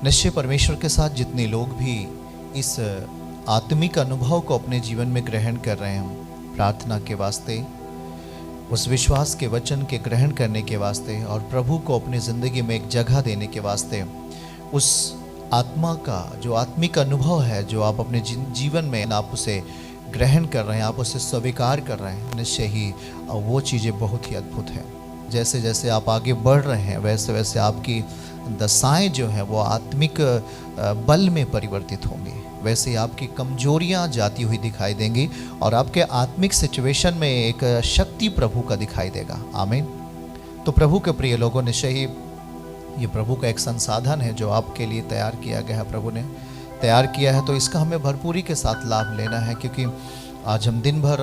निश्चय परमेश्वर के साथ जितने लोग भी इस आत्मिक अनुभव को अपने जीवन में ग्रहण कर रहे हैं, प्रार्थना के वास्ते, उस विश्वास के वचन के ग्रहण करने के वास्ते और प्रभु को अपनी ज़िंदगी में एक जगह देने के वास्ते, उस आत्मा का जो आत्मिक अनुभव है जो आप अपने जीवन में आप उसे ग्रहण कर रहे हैं, आप उसे स्वीकार कर रहे हैं, निश्चय ही वो चीज़ें बहुत ही अद्भुत हैं। जैसे जैसे आप आगे बढ़ रहे हैं वैसे वैसे आपकी दशाएं जो हैं वो आत्मिक बल में परिवर्तित होंगी, वैसे ही आपकी कमजोरियां जाती हुई दिखाई देंगी और आपके आत्मिक सिचुएशन में एक शक्ति प्रभु का दिखाई देगा। आमीन। तो प्रभु के प्रिय लोगों, निश्चय ही ये प्रभु का एक संसाधन है जो आपके लिए तैयार किया गया है, प्रभु ने तैयार किया है, तो इसका हमें भरपूरी के साथ लाभ लेना है। क्योंकि आज हम दिन भर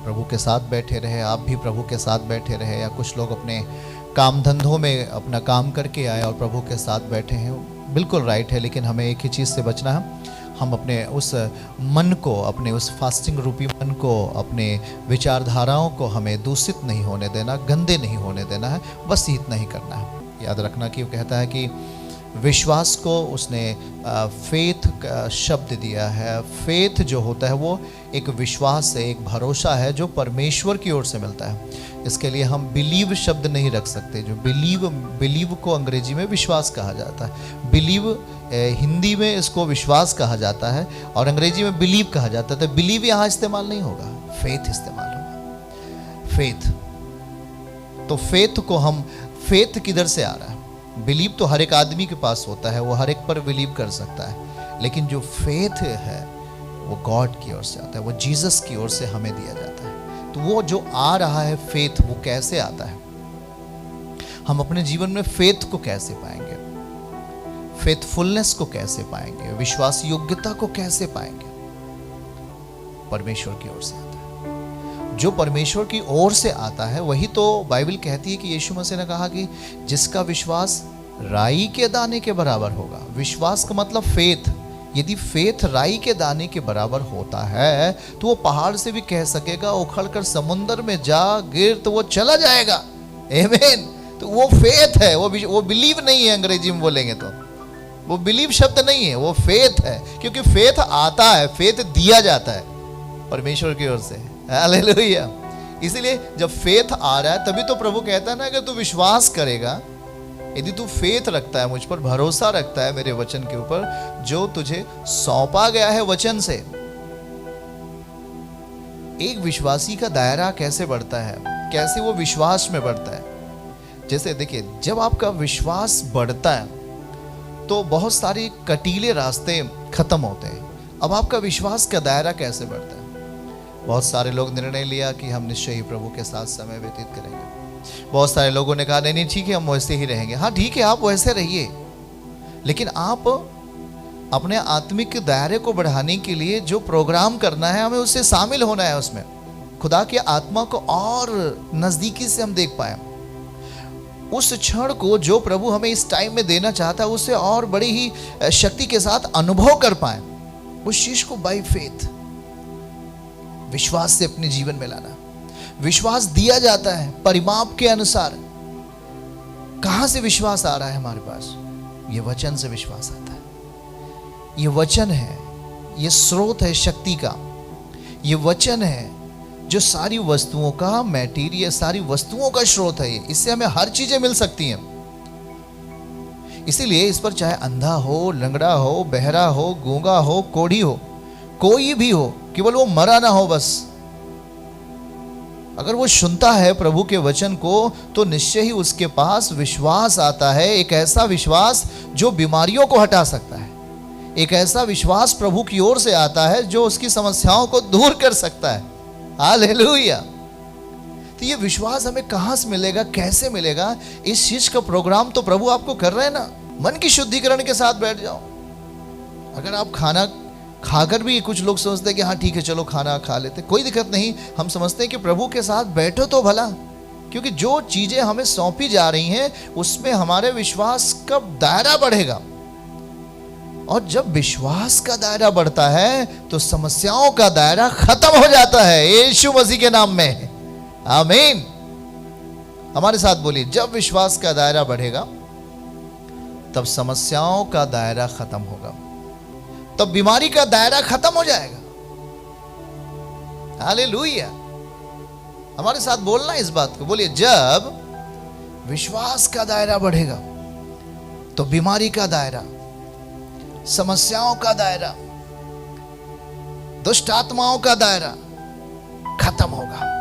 प्रभु के साथ बैठे रहे, आप भी प्रभु के साथ बैठे रहे, या कुछ लोग अपने काम धंधों में अपना काम करके आए और प्रभु के साथ बैठे हैं, बिल्कुल राइट है। लेकिन हमें एक ही चीज़ से बचना है, हम अपने उस मन को, अपने उस फास्टिंग रूपी मन को, अपने विचारधाराओं को हमें दूषित नहीं होने देना, गंदे नहीं होने देना है, बस इतना ही करना है। याद रखना कि वो कहता है कि विश्वास को उसने फेथ का शब्द दिया है। फेथ जो होता है वो एक विश्वास है, एक भरोसा है जो परमेश्वर की ओर से मिलता है। इसके लिए हम बिलीव शब्द नहीं रख सकते। जो बिलीव को अंग्रेजी में विश्वास कहा जाता है, बिलीव हिंदी में इसको विश्वास कहा जाता है और अंग्रेजी में बिलीव कहा जाता है। तो बिलीव यहाँ इस्तेमाल नहीं होगा, फेथ इस्तेमाल होगा। फेथ, तो फेथ को हम, फेथ किधर से आ रहा है? बिलीव तो हर एक आदमी के पास होता है, वो हर एक पर बिलीव कर सकता है, लेकिन जो फेथ है वो गॉड की ओर से आता है, वो जीसस की ओर से हमें दिया जाता है। तो वो जो आ रहा है फेथ, वो कैसे आता है? हम अपने जीवन में फेथ को कैसे पाएंगे? फेथफुलनेस को कैसे पाएंगे? विश्वास योग्यता को कैसे पाएंगे? परमेश्वर की ओर से आता है। जो परमेश्वर की ओर से आता है वही तो बाइबल कहती है कि यीशु मसीह ने कहा कि जिसका विश्वास राई के दाने के बराबर होगा। विश्वास का मतलब फेथ। यदि फेथ राई के दाने के बराबर होता है तो वो पहाड़ से भी कह सकेगा उखड़कर समुद्र में जा गिर, तो वो चला जाएगा। आमीन। तो वो फेथ है, वो बिलीव नहीं है। अंग्रेजी में बोलेंगे तो वो बिलीव शब्द नहीं है, वो फेथ है। क्योंकि फेथ आता है, फेथ दिया जाता है परमेश्वर की ओर से। हालेलुया। इसीलिए जब फेथ आ रहा है तभी तो प्रभु कहता है ना, अगर तू विश्वास करेगा, यदि तू फेथ रखता है, मुझ पर भरोसा रखता है, मेरे वचन के ऊपर जो तुझे सौंपा गया है वचन से। एक विश्वासी का दायरा कैसे बढ़ता है, कैसे वो विश्वास में बढ़ता है? जैसे देखिए, जब आपका विश्वास बढ़ता है तो बहुत सारे कटीले रास्ते खत्म होते हैं। अब आपका विश्वास का दायरा कैसे बढ़ता है? बहुत सारे लोग निर्णय लिया कि हम निश्चय ही प्रभु के साथ समय व्यतीत करेंगे। बहुत सारे लोगों ने कहा नहीं नहीं ठीक है, हम वैसे ही रहेंगे। हाँ ठीक है, आप वैसे रहिए, लेकिन आप अपने आत्मिक दायरे को बढ़ाने के लिए जो प्रोग्राम करना है, हमें उससे शामिल होना है। उसमें खुदा की आत्मा को और नज़दीकी से हम देख पाए, उस क्षण को जो प्रभु हमें इस टाइम में देना चाहता है उससे और बड़ी ही शक्ति के साथ अनुभव कर पाए। उस चीज को बाय फेथ, विश्वास से अपने जीवन में लाना। विश्वास दिया जाता है परिमाप के अनुसार। कहां से विश्वास आ रहा है हमारे पास? ये वचन से विश्वास आता है। ये वचन है, ये स्रोत है शक्ति का। ये वचन है जो सारी वस्तुओं का मैटीरियल, सारी वस्तुओं का स्रोत है। ये, इससे हमें हर चीजें मिल सकती हैं। इसीलिए इस पर चाहे अंधा हो, लंगड़ा हो, बहरा हो, गूंगा हो, कोढ़ी हो, कोई भी हो, केवल वो मरा ना हो बस। अगर वो सुनता है प्रभु के वचन को तो निश्चय ही उसके पास विश्वास आता है। एक ऐसा विश्वास जो बीमारियों को हटा सकता है। एक ऐसा विश्वास प्रभु की ओर से आता है जो उसकी समस्याओं को दूर कर सकता है। हालेलुया। तो ये विश्वास हमें कहां से मिलेगा, कैसे मिलेगा? इस चीज का प्रोग्राम तो प्रभु आपको कर रहे हैं ना। मन की शुद्धिकरण के साथ बैठ जाओ। अगर आप खाना खाकर भी, कुछ लोग सोचते हैं कि हाँ ठीक है चलो खाना खा लेते, कोई दिक्कत नहीं। हम समझते हैं कि प्रभु के साथ बैठो तो भला, क्योंकि जो चीजें हमें सौंपी जा रही हैं उसमें हमारे विश्वास का दायरा बढ़ेगा। और जब विश्वास का दायरा बढ़ता है तो समस्याओं का दायरा खत्म हो जाता है यीशु मसीह के नाम में। आमीन। हमारे साथ बोलिए, जब विश्वास का दायरा बढ़ेगा तब समस्याओं का दायरा खत्म होगा, तब बीमारी का दायरा खत्म हो जाएगा। हालेलुया। हमारे साथ बोलना इस बात को, बोलिए, जब विश्वास का दायरा बढ़ेगा तो बीमारी का दायरा, समस्याओं का दायरा, दुष्ट आत्माओं का दायरा खत्म होगा।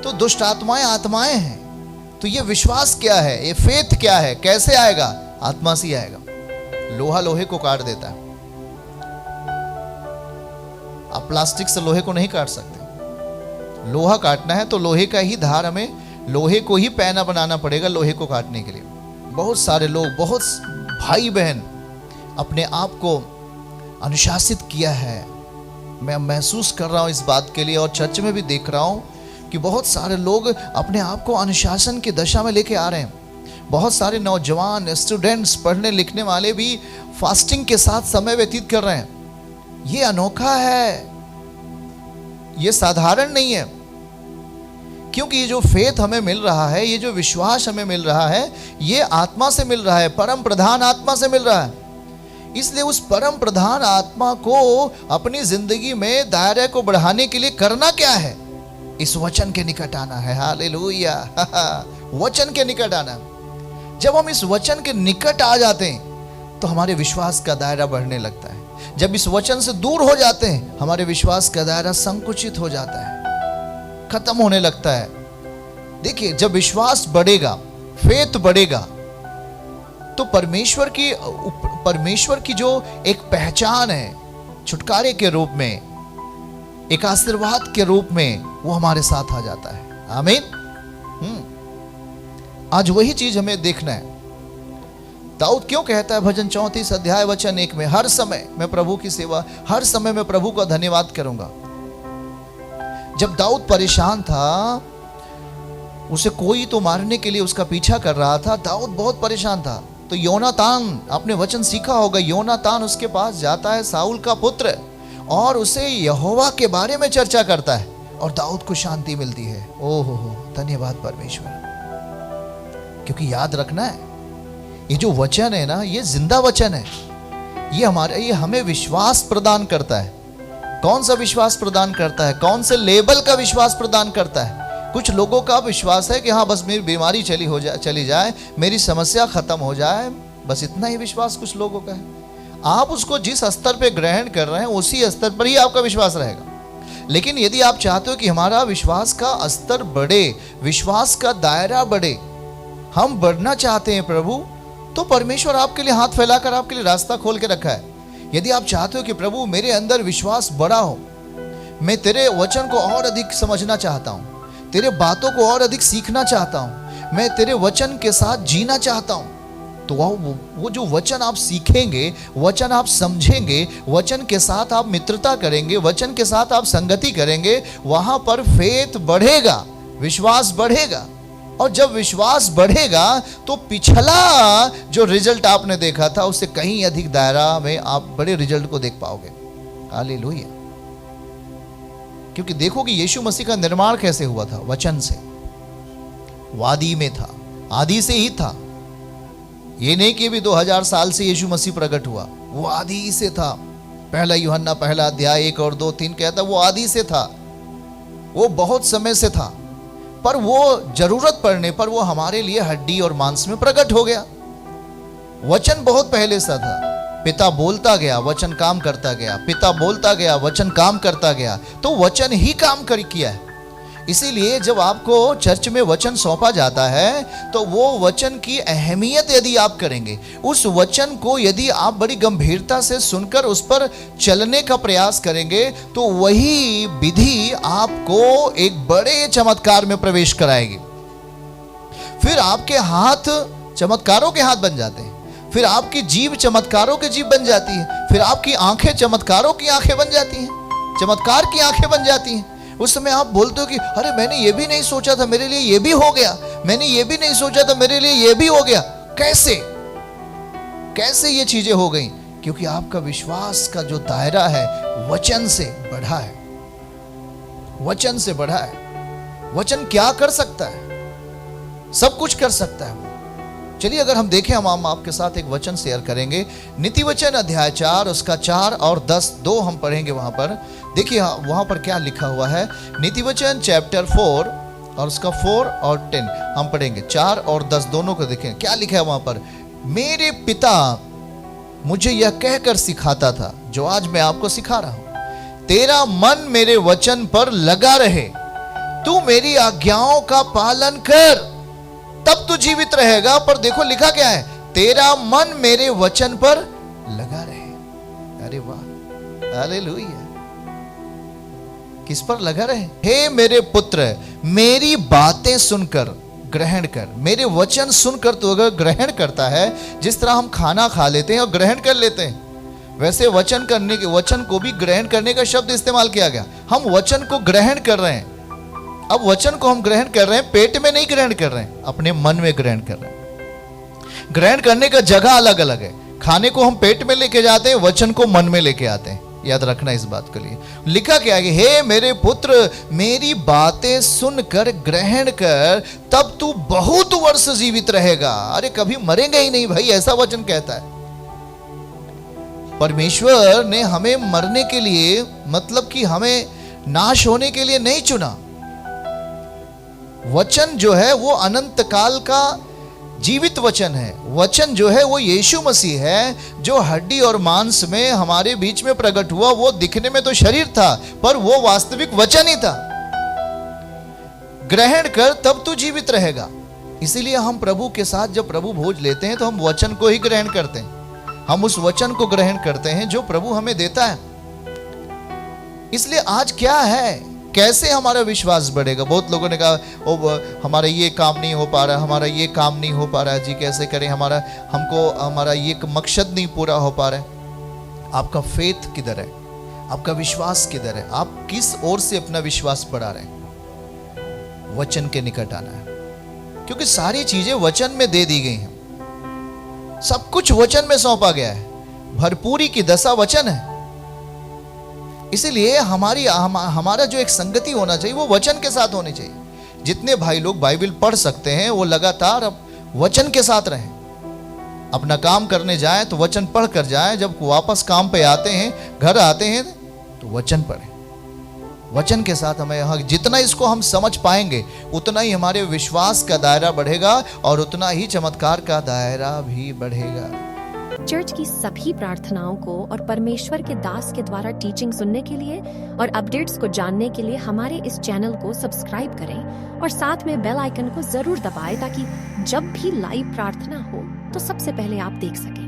तो दुष्ट आत्माएं आत्माएं हैं, तो ये विश्वास क्या है, ये फेथ क्या है, कैसे आएगा? आत्मा से आएगा। लोहा लोहे को काट देता है, आप प्लास्टिक से लोहे को नहीं काट सकते। लोहा काटना है तो लोहे का ही धार, हमें लोहे को ही पैना बनाना पड़ेगा लोहे को काटने के लिए। बहुत सारे लोग, बहुत भाई बहन अपने आप को अनुशासित किया है। मैं महसूस कर रहा हूं इस बात के लिए, और चर्च में भी देख रहा हूं कि बहुत सारे लोग अपने आप को अनुशासन की दशा में लेके आ रहे हैं। बहुत सारे नौजवान स्टूडेंट्स, पढ़ने लिखने वाले भी फास्टिंग के साथ समय व्यतीत कर रहे हैं। ये अनोखा है, ये साधारण नहीं है, क्योंकि ये जो फेथ हमें मिल रहा है, ये जो विश्वास हमें मिल रहा है, ये आत्मा से मिल रहा है, परम प्रधान आत्मा से मिल रहा है। इसलिए उस परम प्रधान आत्मा को अपनी जिंदगी में दायरे को बढ़ाने के लिए करना क्या है? इस वचन के निकट आना है। हालेलुया। वचन के निकट आना। जब हम इस वचन के निकट आ जाते हैं तो हमारे विश्वास का दायरा बढ़ने लगता है। जब इस वचन से दूर हो जाते हैं, हमारे विश्वास का दायरा संकुचित हो जाता है, खत्म होने लगता है। देखिए, जब विश्वास बढ़ेगा, फेथ बढ़ेगा, तो परमेश्वर की जो एक पहचान है, छुटकारे के रूप में, एक आशीर्वाद के रूप में, वो हमारे साथ आ जाता है। आमीन। आज वही चीज हमें देखना है। दाऊद क्यों कहता है भजन 34 अध्याय वचन 1 में, हर समय मैं प्रभु की सेवा, हर समय मैं प्रभु का धन्यवाद करूंगा। जब दाऊद परेशान था, उसे कोई तो मारने के लिए उसका पीछा कर रहा था, दाऊद बहुत परेशान था। तो योनातान, आपने वचन सीखा होगा, योनातान उसके पास जाता है, साउल का पुत्र, और उसे यहोवा के बारे में चर्चा करता है, और दाऊद को शांति मिलती है। ओहो, धन्यवाद परमेश्वर। क्योंकि याद रखना है, ये जो वचन है ना, ये जिंदा वचन है। ये हमें विश्वास प्रदान करता है। कौन सा विश्वास प्रदान करता है? कौन से लेवल का विश्वास प्रदान करता है? कुछ लोगों का विश्वास है कि हाँ, बस मेरी बीमारी चली जाए, मेरी समस्या खत्म हो जाए, बस इतना ही विश्वास कुछ लोगों का है। आप उसको जिस स्तर पे ग्रहण कर रहे हैं, उसी स्तर पर ही आपका विश्वास रहेगा। लेकिन यदि आप चाहते हो कि हमारा विश्वास का स्तर बढ़े, विश्वास का दायरा बढ़े, हम बढ़ना चाहते हैं प्रभु, तो परमेश्वर आपके लिए हाथ फैलाकर आपके लिए रास्ता खोल के रखा है। यदि आप चाहते हो कि प्रभु मेरे अंदर विश्वास बढ़ा हो, मैं तेरे वचन को और अधिक समझना चाहता हूँ, तेरे बातों को और अधिक सीखना चाहता हूँ, मैं तेरे वचन के साथ जीना चाहता हूँ, तो वो जो वचन आप सीखेंगे, वचन आप समझेंगे, वचन के साथ आप मित्रता करेंगे, वचन के साथ आप संगति करेंगे, वहां पर फेथ बढ़ेगा, विश्वास बढ़ेगा। और जब विश्वास बढ़ेगा तो पिछला जो रिजल्ट आपने देखा था, उससे कहीं अधिक दायरा में आप बड़े रिजल्ट को देख पाओगे। हालेलुया। क्योंकि देखो कि यीशु मसीह का निर्माण कैसे हुआ था? वचन से। वादी में था, आदि से ही था। ये नहीं कि भी 2000 साल से यीशु मसीह प्रकट हुआ, वो आदि से था। पहला यूहन्ना पहला अध्याय 1 और 2 3 कहता वो आदि से था, वो बहुत समय से था, पर वो जरूरत पड़ने पर वो हमारे लिए हड्डी और मांस में प्रकट हो गया। वचन बहुत पहले से था। पिता बोलता गया, वचन काम करता गया, पिता बोलता गया, वचन काम करता गया, तो वचन ही काम किया है। इसीलिए जब आपको चर्च में वचन सौंपा जाता है, तो वो वचन की अहमियत यदि आप करेंगे, उस वचन को यदि आप बड़ी गंभीरता से सुनकर उस पर चलने का प्रयास करेंगे, तो वही विधि आपको एक बड़े चमत्कार में प्रवेश कराएगी। फिर आपके हाथ चमत्कारों के हाथ बन जाते हैं, फिर आपकी जीभ चमत्कारों की जीभ बन जाती है, फिर आपकी आंखें चमत्कारों की आंखें बन जाती हैं, चमत्कार की आंखें बन जाती हैं। उस समय आप बोलते हो कि अरे मैंने ये भी नहीं सोचा था, मेरे लिए ये भी हो गया, मैंने ये भी नहीं सोचा था, मेरे लिए ये भी हो गया। कैसे ये चीजें हो गई? क्योंकि आपका विश्वास का जो दायरा है वचन से बढ़ा है, वचन से बढ़ा है। वचन क्या कर सकता है? सब कुछ कर सकता है वो। चलिए अगर हम देखें, हम आपके साथ एक वचन शेयर करेंगे। नीति वचन अध्याय 4 उसका 4 और 10 दो हम पढ़ेंगे वहां पर। देखिए वहां पर क्या लिखा हुआ है। नीति वचन चैप्टर 4 और उसका 4 और 10 हम पढ़ेंगे। 4 और 10 दोनों को देखें क्या लिखा है वहां पर। मेरे पिता मुझे यह कहकर सिखाता था जो आज मैं आपको सिखा रहा हूं, तेरा मन मेरे वचन पर लगा रहे, तू मेरी आज्ञाओं का पालन कर, तब तू जीवित रहेगा। पर देखो लिखा क्या है, तेरा मन मेरे वचन पर लगा रहे। अरे वाह, हालेलुया। किस पर लगा रहे? हे मेरे पुत्र, मेरी बातें सुनकर ग्रहण कर। मेरे वचन सुनकर तो अगर ग्रहण करता है, जिस तरह हम खाना खा लेते हैं और ग्रहण कर लेते हैं, वैसे वचन को भी ग्रहण करने का शब्द इस्तेमाल किया गया। हम वचन को ग्रहण कर रहे हैं। अब वचन को हम ग्रहण कर रहे हैं, पेट में नहीं ग्रहण कर रहे हैं, अपने मन में ग्रहण कर रहे हैं। ग्रहण करने का जगह अलग अलग है। खाने को हम पेट में लेके जाते हैं, वचन को मन में लेके आते हैं। याद रखना इस बात के लिए। लिखा क्या है, हे मेरे पुत्र, मेरी बातें सुनकर ग्रहण कर, तब तू बहुत वर्ष जीवित रहेगा। अरे कभी मरेंगे ही नहीं भाई, ऐसा वचन कहता है। परमेश्वर ने हमें मरने के लिए, मतलब कि हमें नाश होने के लिए नहीं चुना। वचन जो है वो अनंत काल का जीवित वचन है। वचन जो है वो यीशु मसीह है, जो हड्डी और मांस में हमारे बीच में प्रकट हुआ। वो दिखने में तो शरीर था, पर वो वास्तविक वचन ही था। ग्रहण कर तब तू जीवित रहेगा। इसीलिए हम प्रभु के साथ जब प्रभु भोज लेते हैं तो हम वचन को ही ग्रहण करते हैं। हम उस वचन को ग्रहण करते हैं जो प्रभु हमें देता है। इसलिए आज क्या है, कैसे हमारा विश्वास बढ़ेगा? बहुत लोगों ने कहा हमारा ये काम नहीं हो पा रहा, हमारा ये काम नहीं हो पा रहा जी, कैसे करें, हमारा ये मकसद नहीं पूरा हो पा रहा है। आपका फेथ किधर है? आपका विश्वास किधर है? आप किस ओर से अपना विश्वास बढ़ा रहे हैं? वचन के निकट आना है, क्योंकि सारी चीजें वचन में दे दी गई हैं। सब कुछ वचन में सौंपा गया है। भरपूरी की दशा वचन है। इसीलिए हमारा जो एक संगति होना चाहिए वो वचन के साथ होनी चाहिए। जितने भाई लोग बाइबल पढ़ सकते हैं वो लगातार अब वचन के साथ रहें। अपना काम करने जाएं तो वचन पढ़ कर जाएं, जब वापस काम पे आते हैं, घर आते हैं तो वचन पढ़ें। वचन के साथ हमें जितना इसको हम समझ पाएंगे उतना ही हमारे विश्वास का दायरा बढ़ेगा और उतना ही चमत्कार का दायरा भी बढ़ेगा। चर्च की सभी प्रार्थनाओं को और परमेश्वर के दास के द्वारा टीचिंग सुनने के लिए और अपडेट्स को जानने के लिए हमारे इस चैनल को सब्सक्राइब करें और साथ में बेल आइकन को जरूर दबाएं, ताकि जब भी लाइव प्रार्थना हो तो सबसे पहले आप देख सकें।